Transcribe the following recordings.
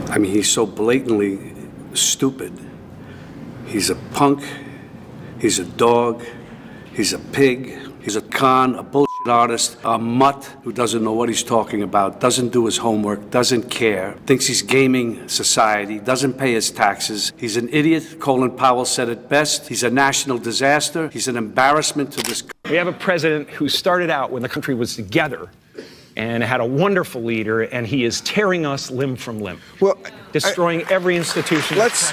I mean, he's so blatantly stupid. He's a punk, he's a dog, he's a pig, he's a con, a bullshit artist, a mutt who doesn't know what he's talking about, doesn't do his homework, doesn't care, thinks he's gaming society, doesn't pay his taxes. He's an idiot. Colin Powell said it best. He's a national disaster. He's an embarrassment to this. We have a president who started out when the country was together and had a wonderful leader, and he is tearing us limb from limb, destroying every institution. Let's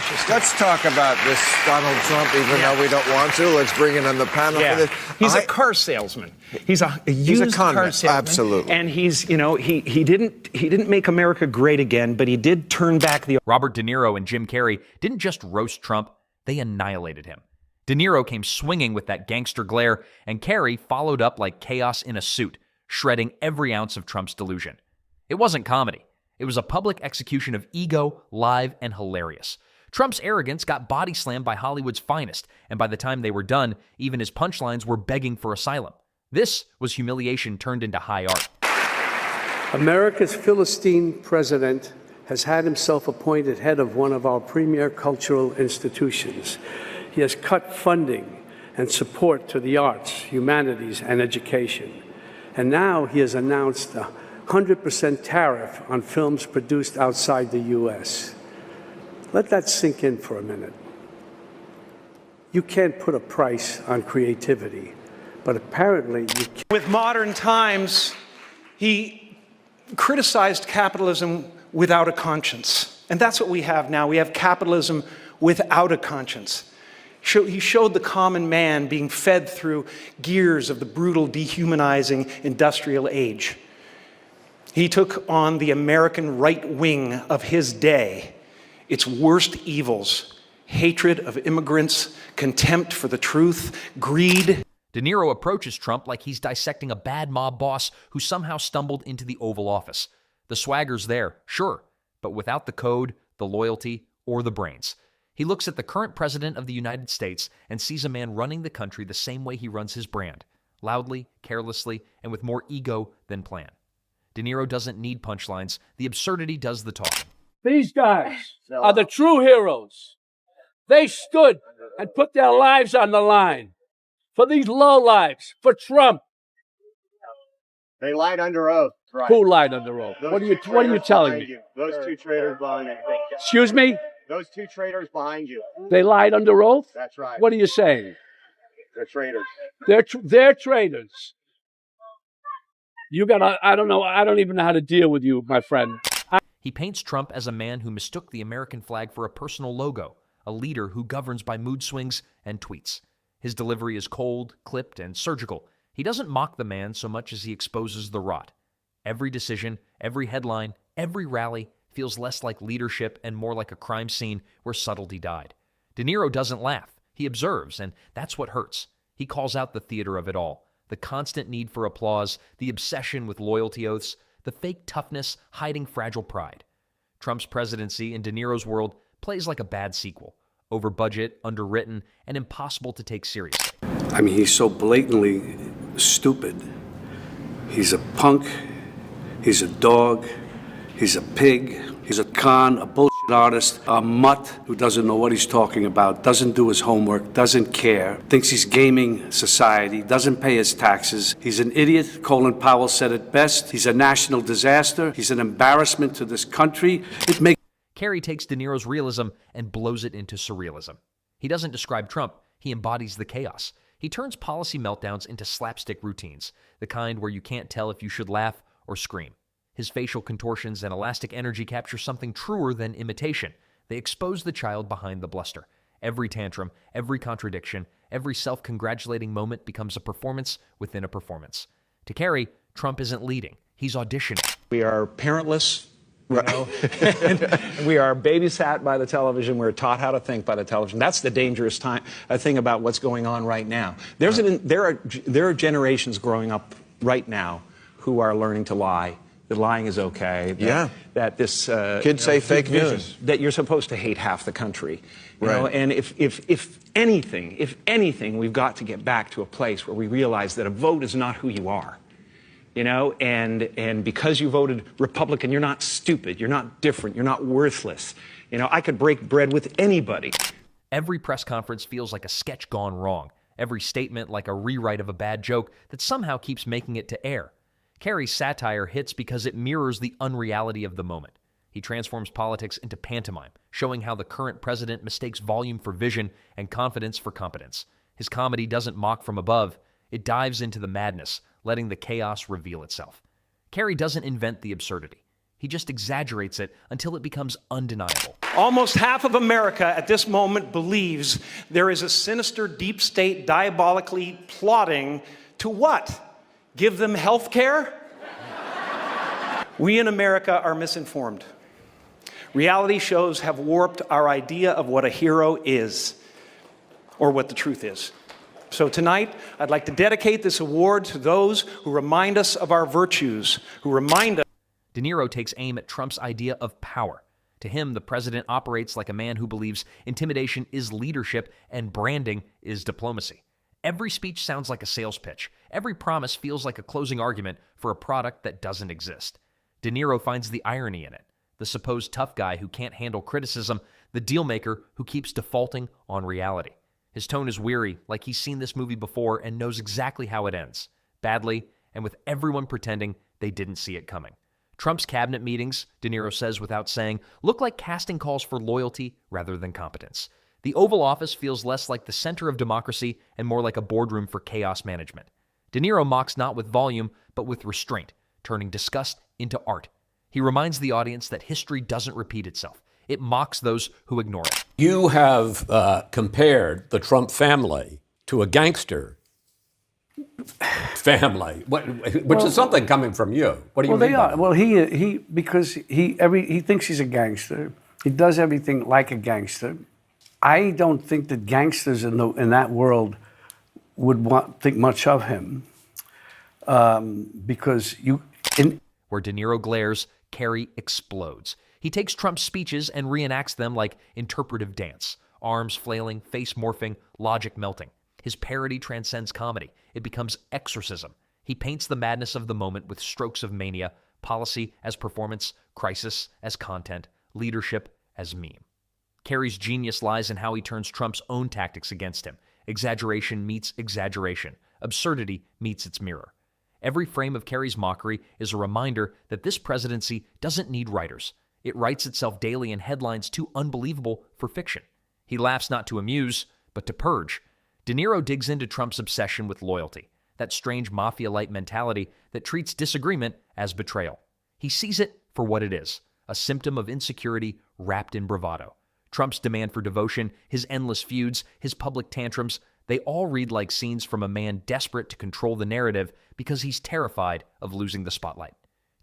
talk about this Donald Trump, even though we don't want to. Let's bring it on the panel for this. He's a car salesman. He's a used car salesman. Absolutely. And he's, you know, he didn't make America great again, but he did turn back the. Robert De Niro and Jim Carrey didn't just roast Trump, they annihilated him. De Niro came swinging with that gangster glare, and Carrey followed up like chaos in a suit, shredding every ounce of Trump's delusion. It wasn't comedy. It was a public execution of ego, live and hilarious. Trump's arrogance got body slammed by Hollywood's finest, and by the time they were done, even his punchlines were begging for asylum. This was humiliation turned into high art. America's Philistine president has had himself appointed head of one of our premier cultural institutions. He has cut funding and support to the arts, humanities, and education. And now he has announced a 100% tariff on films produced outside the U.S. Let that sink in for a minute. You can't put a price on creativity, but apparently you can. With modern times, he criticized capitalism without a conscience. And that's what we have now. We have capitalism without a conscience. He showed the common man being fed through gears of the brutal, dehumanizing industrial age. He took on the American right wing of his day, its worst evils: hatred of immigrants, contempt for the truth, greed. De Niro approaches Trump like he's dissecting a bad mob boss who somehow stumbled into the Oval Office. The swagger's there, sure, but without the code, the loyalty, or the brains. He looks at the current president of the United States and sees a man running the country the same way he runs his brand, loudly, carelessly, and with more ego than plan. De Niro doesn't need punchlines. The absurdity does the talking. These guys are the true heroes. They stood and put their lives on the line for these lowlives, for Trump. They lied under oath. Right. Who lied under oath? What are you telling me? Those two traitors behind you. Excuse me? Those two traitors behind you. They lied under oath? That's right. What are you saying? They're traitors. They're traitors. You gotta, I don't even know how to deal with you, my friend. He paints Trump as a man who mistook the American flag for a personal logo, a leader who governs by mood swings and tweets. His delivery is cold, clipped, and surgical. He doesn't mock the man so much as he exposes the rot. Every decision, every headline, every rally feels less like leadership and more like a crime scene where subtlety died. De Niro doesn't laugh. He observes, and that's what hurts. He calls out the theater of it all, the constant need for applause, the obsession with loyalty oaths, the fake toughness hiding fragile pride. Trump's presidency, in De Niro's world, plays like a bad sequel, over budget, underwritten, and impossible to take seriously. I mean, he's so blatantly stupid. He's a punk, he's a dog, he's a pig, he's a con, a bullshit artist, a mutt who doesn't know what he's talking about, doesn't do his homework, doesn't care, thinks he's gaming society, doesn't pay his taxes. He's an idiot. Colin Powell said it best. He's a national disaster. He's an embarrassment to this country. Carrey takes De Niro's realism and blows it into surrealism. He doesn't describe Trump. He embodies the chaos. He turns policy meltdowns into slapstick routines, the kind where you can't tell if you should laugh or scream. His facial contortions and elastic energy capture something truer than imitation. They expose the child behind the bluster. Every tantrum, every contradiction, every self-congratulating moment becomes a performance within a performance. To Carrey, Trump isn't leading. He's auditioning. We are parentless, you know, and we are babysat by the television. We're taught how to think by the television. That's the dangerous thing about what's going on right now. There are generations growing up right now who are learning to lie. That lying is okay. That this kids say fake news. That you're supposed to hate half the country. You know, and if anything, we've got to get back to a place where we realize that a vote is not who you are. and because you voted Republican, you're not stupid, you're not different, you're not worthless. I could break bread with anybody. Every press conference feels like a sketch gone wrong. Every statement like a rewrite of a bad joke that somehow keeps making it to air. Carrey's satire hits because it mirrors the unreality of the moment. He transforms politics into pantomime, showing how the current president mistakes volume for vision and confidence for competence. His comedy doesn't mock from above, it dives into the madness, letting the chaos reveal itself. Carrey doesn't invent the absurdity. He just exaggerates it until it becomes undeniable. Almost half of America at this moment believes there is a sinister deep state diabolically plotting to what? Give them health care? We in America are misinformed. Reality shows have warped our idea of what a hero is, or what the truth is. So tonight, I'd like to dedicate this award to those who remind us of our virtues, who remind us. De Niro takes aim at Trump's idea of power. To him, the president operates like a man who believes intimidation is leadership and branding is diplomacy. Every speech sounds like a sales pitch. Every promise feels like a closing argument for a product that doesn't exist. De Niro finds the irony in it. The supposed tough guy who can't handle criticism, the dealmaker who keeps defaulting on reality. His tone is weary, like he's seen this movie before and knows exactly how it ends. Badly, and with everyone pretending they didn't see it coming. Trump's cabinet meetings, De Niro says without saying, look like casting calls for loyalty rather than competence. The Oval Office feels less like the center of democracy and more like a boardroom for chaos management. De Niro mocks not with volume, but with restraint, turning disgust into art. He reminds the audience that history doesn't repeat itself. It mocks those who ignore it. You have compared the Trump family to a gangster family, which is something coming from you. What do you mean? They are. Well, because he thinks he's a gangster. He does everything like a gangster. I don't think that gangsters in that world would think much of him, because where De Niro glares, Carrey explodes. He takes Trump's speeches and reenacts them like interpretive dance. Arms flailing, face morphing, logic melting. His parody transcends comedy. It becomes exorcism. He paints the madness of the moment with strokes of mania, policy as performance, crisis as content, leadership as meme. Carrey's genius lies in how he turns Trump's own tactics against him. Exaggeration meets exaggeration. Absurdity meets its mirror. Every frame of Carrey's mockery is a reminder that this presidency doesn't need writers. It writes itself daily in headlines too unbelievable for fiction. He laughs not to amuse, but to purge. De Niro digs into Trump's obsession with loyalty, that strange mafia-like mentality that treats disagreement as betrayal. He sees it for what it is, a symptom of insecurity wrapped in bravado. Trump's demand for devotion, his endless feuds, his public tantrums, they all read like scenes from a man desperate to control the narrative because he's terrified of losing the spotlight.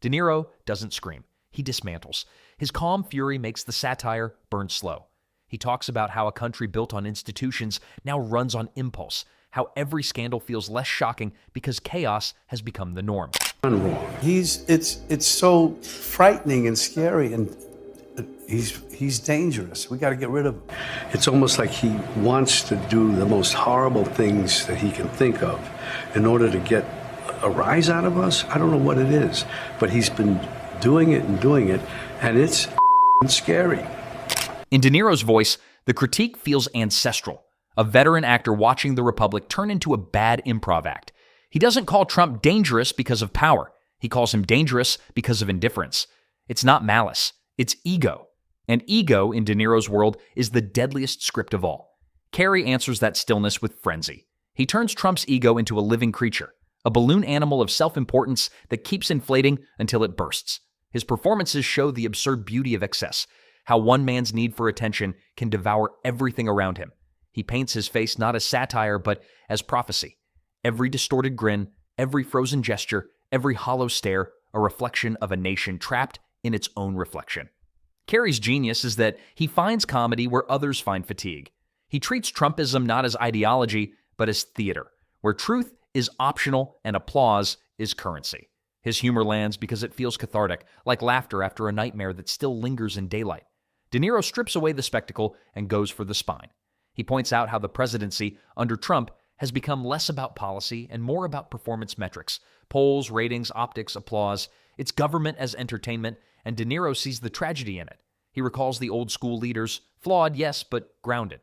De Niro doesn't scream. He dismantles. His calm fury makes the satire burn slow. He talks about how a country built on institutions now runs on impulse, how every scandal feels less shocking because chaos has become the norm. It's so frightening and scary, and he's dangerous. We got to get rid of him. It's almost like he wants to do the most horrible things that he can think of in order to get a rise out of us. I don't know what it is, but he's been doing it, and it's scary. In De Niro's voice, the critique feels ancestral. A veteran actor watching The Republic turn into a bad improv act. He doesn't call Trump dangerous because of power. He calls him dangerous because of indifference. It's not malice. It's ego. And ego, in De Niro's world, is the deadliest script of all. Carrey answers that stillness with frenzy. He turns Trump's ego into a living creature, a balloon animal of self-importance that keeps inflating until it bursts. His performances show the absurd beauty of excess, how one man's need for attention can devour everything around him. He paints his face not as satire, but as prophecy. Every distorted grin, every frozen gesture, every hollow stare, a reflection of a nation trapped in its own reflection. Carrey's genius is that he finds comedy where others find fatigue. He treats Trumpism not as ideology, but as theater, where truth is optional and applause is currency. His humor lands because it feels cathartic, like laughter after a nightmare that still lingers in daylight. De Niro strips away the spectacle and goes for the spine. He points out how the presidency under Trump has become less about policy and more about performance metrics. Polls, ratings, optics, applause. It's government as entertainment, and De Niro sees the tragedy in it. He recalls the old school leaders, flawed, yes, but grounded.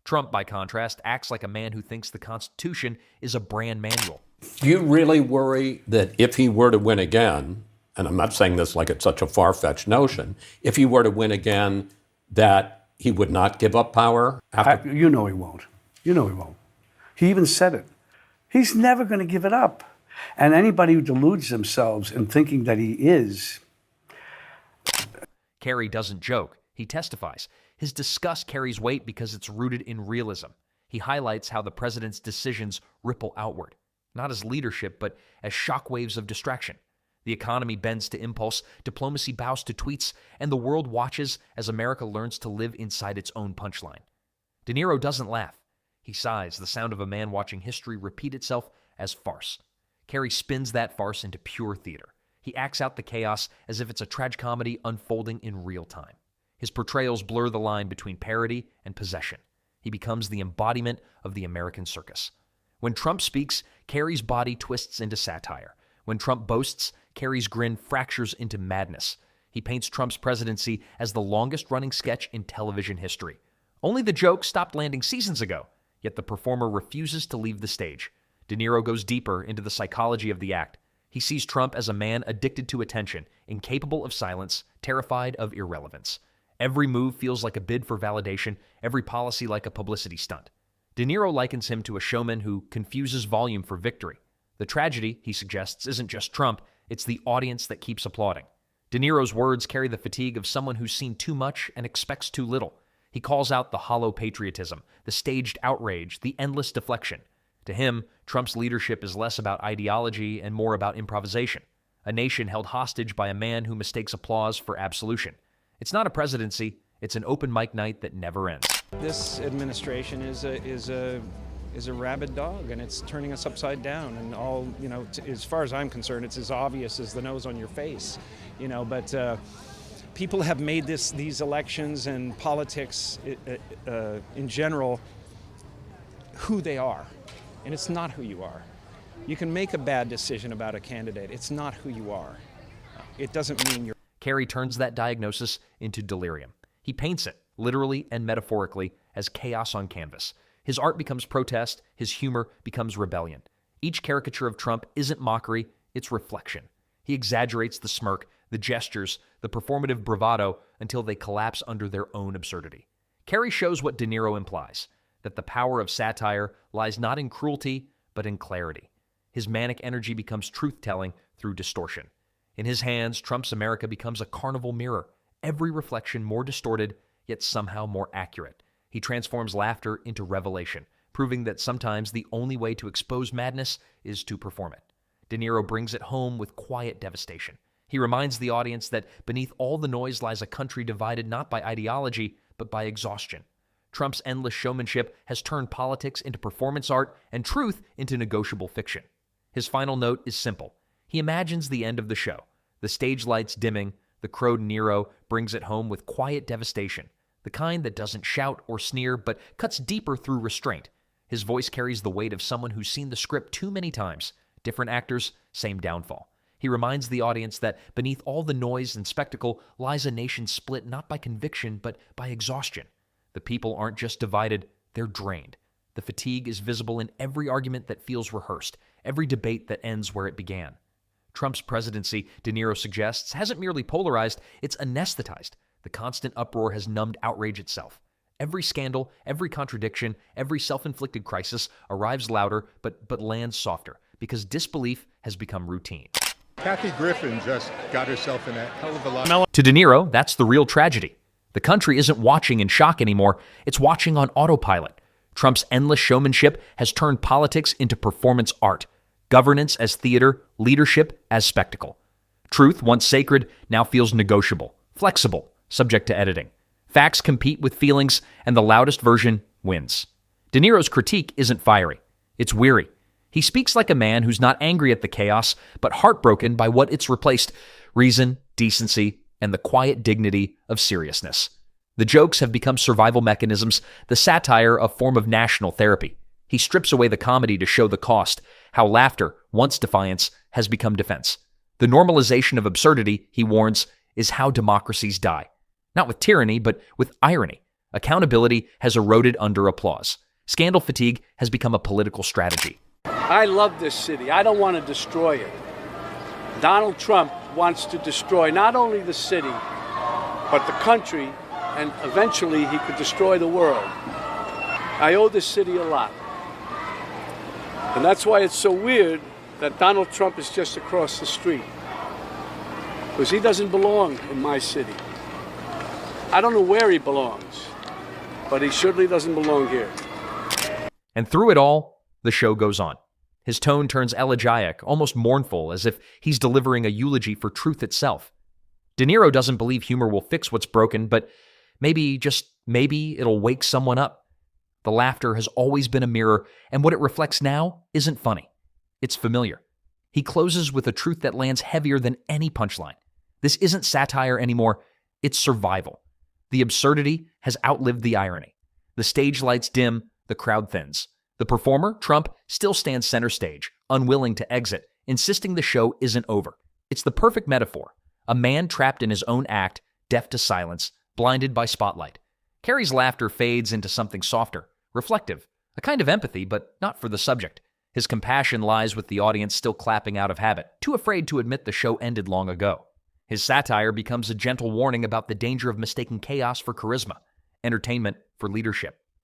Trump, by contrast, acts like a man who thinks the Constitution is a brand manual. Do you really worry that if he were to win again, and I'm not saying this like it's such a far-fetched notion, if he were to win again, that he would not give up power? You know he won't. You know he won't. He even said it. He's never going to give it up. And anybody who deludes themselves in thinking that he is. Carrey doesn't joke. He testifies. His disgust carries weight because it's rooted in realism. He highlights how the president's decisions ripple outward, not as leadership, but as shockwaves of distraction. The economy bends to impulse, diplomacy bows to tweets, and the world watches as America learns to live inside its own punchline. De Niro doesn't laugh. He sighs, the sound of a man watching history repeat itself as farce. Carrey spins that farce into pure theater. He acts out the chaos as if it's a tragicomedy unfolding in real time. His portrayals blur the line between parody and possession. He becomes the embodiment of the American circus. When Trump speaks, Carrey's body twists into satire. When Trump boasts, Carrey's grin fractures into madness. He paints Trump's presidency as the longest-running sketch in television history. Only the joke stopped landing seasons ago, yet the performer refuses to leave the stage. De Niro goes deeper into the psychology of the act. He sees Trump as a man addicted to attention, incapable of silence, terrified of irrelevance. Every move feels like a bid for validation, every policy like a publicity stunt. De Niro likens him to a showman who confuses volume for victory. The tragedy, he suggests, isn't just Trump, it's the audience that keeps applauding. De Niro's words carry the fatigue of someone who's seen too much and expects too little. He calls out the hollow patriotism, the staged outrage, the endless deflection. To him, Trump's leadership is less about ideology and more about improvisation, a nation held hostage by a man who mistakes applause for absolution. It's not a presidency, it's an open mic night that never ends. This administration is a rabid dog, and it's turning us upside down. And all, as far as I'm concerned, it's as obvious as the nose on your face. But people have made these elections and politics in general who they are, and it's not who you are. You can make a bad decision about a candidate. It's not who you are. It doesn't mean you're. Carrey turns that diagnosis into delirium. He paints it, literally and metaphorically, as chaos on canvas. His art becomes protest, his humor becomes rebellion. Each caricature of Trump isn't mockery, it's reflection. He exaggerates the smirk, the gestures, the performative bravado until they collapse under their own absurdity. Carrey shows what De Niro implies, that the power of satire lies not in cruelty, but in clarity. His manic energy becomes truth-telling through distortion. In his hands, Trump's America becomes a carnival mirror, every reflection more distorted, yet somehow more accurate. He transforms laughter into revelation, proving that sometimes the only way to expose madness is to perform it. De Niro brings it home with quiet devastation. He reminds the audience that beneath all the noise lies a country divided not by ideology, but by exhaustion. Trump's endless showmanship has turned politics into performance art and truth into negotiable fiction. His final note is simple. He imagines the end of the show. The stage lights dimming, the crowed Niro brings it home with quiet devastation, the kind that doesn't shout or sneer, but cuts deeper through restraint. His voice carries the weight of someone who's seen the script too many times. Different actors, same downfall. He reminds the audience that beneath all the noise and spectacle lies a nation split not by conviction, but by exhaustion. The people aren't just divided, they're drained. The fatigue is visible in every argument that feels rehearsed, every debate that ends where it began. Trump's presidency, De Niro suggests, hasn't merely polarized, it's anesthetized. The constant uproar has numbed outrage itself. Every scandal, every contradiction, every self-inflicted crisis arrives louder but lands softer because disbelief has become routine. Kathy Griffin just got herself in a hell of a lot. To De Niro, that's the real tragedy. The country isn't watching in shock anymore, it's watching on autopilot. Trump's endless showmanship has turned politics into performance art, governance as theater, leadership as spectacle. Truth, once sacred, now feels negotiable, flexible, subject to editing. Facts compete with feelings, and the loudest version wins. De Niro's critique isn't fiery. It's weary. He speaks like a man who's not angry at the chaos, but heartbroken by what it's replaced: reason, decency, and the quiet dignity of seriousness. The jokes have become survival mechanisms, the satire a form of national therapy. He strips away the comedy to show the cost, how laughter, once defiance, has become defense. The normalization of absurdity, he warns, is how democracies die. Not with tyranny, but with irony. Accountability has eroded under applause. Scandal fatigue has become a political strategy. I love this city. I don't want to destroy it. Donald Trump wants to destroy not only the city, but the country, and eventually he could destroy the world. I owe this city a lot. And that's why it's so weird that Donald Trump is just across the street. Because he doesn't belong in my city. I don't know where he belongs, but he certainly doesn't belong here. And through it all, the show goes on. His tone turns elegiac, almost mournful, as if he's delivering a eulogy for truth itself. De Niro doesn't believe humor will fix what's broken, but maybe, just maybe, it'll wake someone up. The laughter has always been a mirror, and what it reflects now isn't funny. It's familiar. He closes with a truth that lands heavier than any punchline. This isn't satire anymore, it's survival. The absurdity has outlived the irony. The stage lights dim, the crowd thins. The performer, Trump, still stands center stage, unwilling to exit, insisting the show isn't over. It's the perfect metaphor. A man trapped in his own act, deaf to silence, blinded by spotlight. Carrey's laughter fades into something softer, reflective, a kind of empathy, but not for the subject. His compassion lies with the audience still clapping out of habit, too afraid to admit the show ended long ago. His satire becomes a gentle warning about the danger of mistaking chaos for charisma, entertainment for leadership.